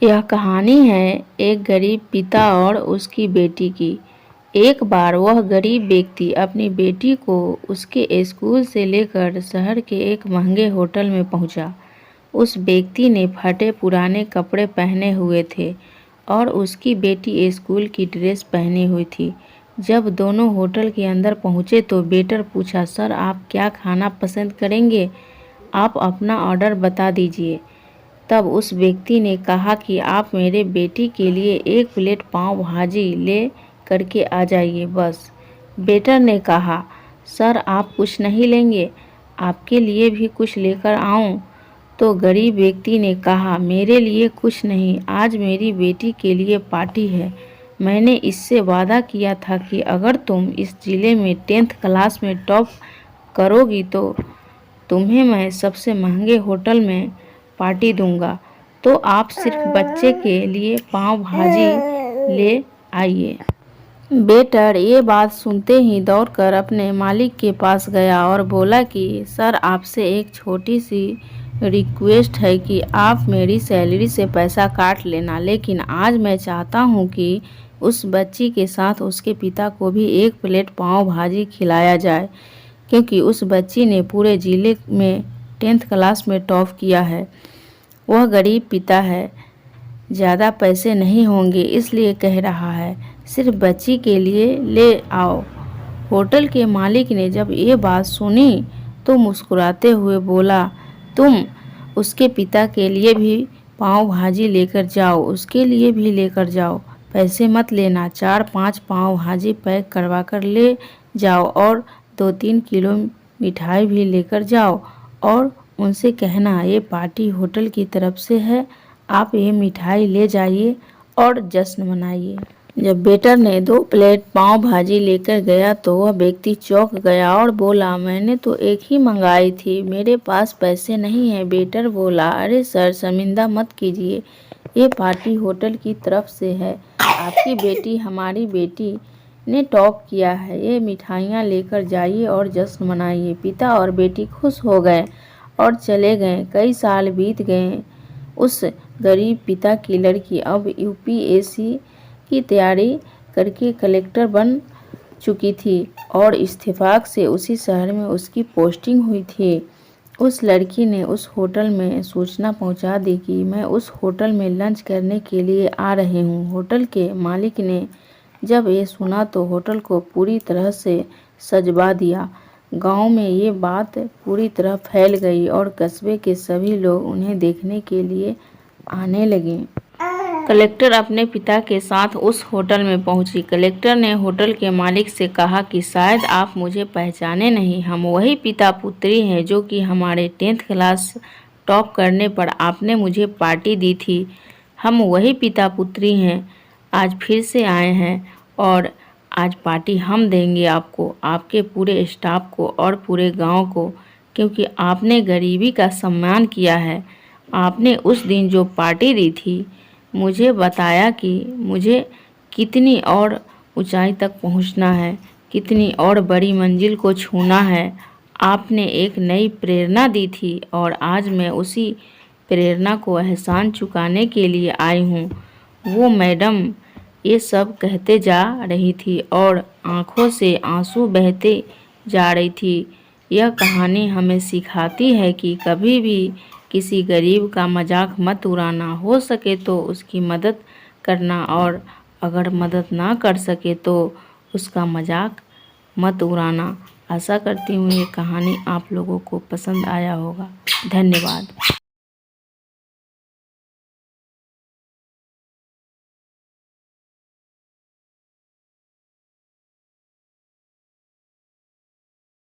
यह कहानी है एक गरीब पिता और उसकी बेटी की। एक बार वह गरीब व्यक्ति अपनी बेटी को उसके स्कूल से लेकर शहर के एक महंगे होटल में पहुंचा। उस व्यक्ति ने फटे पुराने कपड़े पहने हुए थे और उसकी बेटी स्कूल की ड्रेस पहनी हुई थी। जब दोनों होटल के अंदर पहुंचे तो वेटर पूछा, सर आप क्या खाना पसंद करेंगे? आप अपना ऑर्डर बता दीजिए। तब उस व्यक्ति ने कहा कि आप मेरे बेटी के लिए 1 प्लेट पाव भाजी ले करके आ जाइए बस। वेटर ने कहा, सर आप कुछ नहीं लेंगे? आपके लिए भी कुछ लेकर आऊं? तो गरीब व्यक्ति ने कहा, मेरे लिए कुछ नहीं, आज मेरी बेटी के लिए पार्टी है। मैंने इससे वादा किया था कि अगर तुम इस जिले में 10th क्लास में टॉप करोगी तो तुम्हें मैं सबसे महंगे होटल में पार्टी दूंगा। तो आप सिर्फ बच्चे के लिए पाव भाजी ले आइए। वेटर ये बात सुनते ही दौड़कर अपने मालिक के पास गया और बोला कि सर आपसे एक छोटी सी रिक्वेस्ट है कि आप मेरी सैलरी से पैसा काट लेना, लेकिन आज मैं चाहता हूँ कि उस बच्ची के साथ उसके पिता को भी 1 प्लेट पाव भाजी खिलाया जाए, क्योंकि उस बच्ची ने पूरे जिले में 10th क्लास में टॉप किया है। वह गरीब पिता है, ज़्यादा पैसे नहीं होंगे इसलिए कह रहा है, सिर्फ बच्ची के लिए ले आओ। होटल के मालिक ने जब ये बात सुनी तो मुस्कुराते हुए बोला, तुम उसके पिता के लिए भी पाव भाजी लेकर जाओ, उसके लिए भी लेकर जाओ, पैसे मत लेना। 4-5 पाव भाजी पैक करवा कर ले जाओ और 2-3 किलो मिठाई भी लेकर जाओ और उनसे कहना ये पार्टी होटल की तरफ से है, आप ये मिठाई ले जाइए और जश्न मनाइए। जब वेटर ने 2 प्लेट पाव भाजी लेकर गया तो वह व्यक्ति चौंक गया और बोला, मैंने तो एक ही मंगाई थी, मेरे पास पैसे नहीं है। वेटर बोला, अरे सर शर्मिंदा मत कीजिए, ये पार्टी होटल की तरफ से है, आपकी बेटी हमारी बेटी ने टॉप किया है, ये मिठाइयाँ लेकर जाइए और जश्न मनाइए। पिता और बेटी खुश हो गए और चले गए। कई साल बीत गए। उस गरीब पिता की लड़की अब यूपीएससी की तैयारी करके कलेक्टर बन चुकी थी और इत्तेफाक से उसी शहर में उसकी पोस्टिंग हुई थी। उस लड़की ने उस होटल में सूचना पहुंचा दी कि मैं उस होटल में लंच करने के लिए आ रही हूं। होटल के मालिक ने जब ये सुना तो होटल को पूरी तरह से सजवा दिया। गांव में ये बात पूरी तरह फैल गई और कस्बे के सभी लोग उन्हें देखने के लिए आने लगे। कलेक्टर अपने पिता के साथ उस होटल में पहुंची। कलेक्टर ने होटल के मालिक से कहा कि शायद आप मुझे पहचाने नहीं, हम वही पिता पुत्री हैं जो कि हमारे 10th क्लास टॉप करने पर आपने मुझे पार्टी दी थी। हम वही पिता पुत्री हैं, आज फिर से आए हैं और आज पार्टी हम देंगे आपको, आपके पूरे स्टाफ को और पूरे गांव को, क्योंकि आपने गरीबी का सम्मान किया है। आपने उस दिन जो पार्टी दी थी, मुझे बताया कि मुझे कितनी और ऊंचाई तक पहुंचना है, कितनी और बड़ी मंजिल को छूना है। आपने एक नई प्रेरणा दी थी और आज मैं उसी प्रेरणा को एहसान चुकाने के लिए आई हूँ। वो मैडम ये सब कहते जा रही थी और आंखों से आंसू बहते जा रही थी। यह कहानी हमें सिखाती है कि कभी भी किसी गरीब का मजाक मत उड़ाना, हो सके तो उसकी मदद करना और अगर मदद ना कर सके तो उसका मजाक मत उड़ाना। आशा करती हूँ ये कहानी आप लोगों को पसंद आया होगा। धन्यवाद।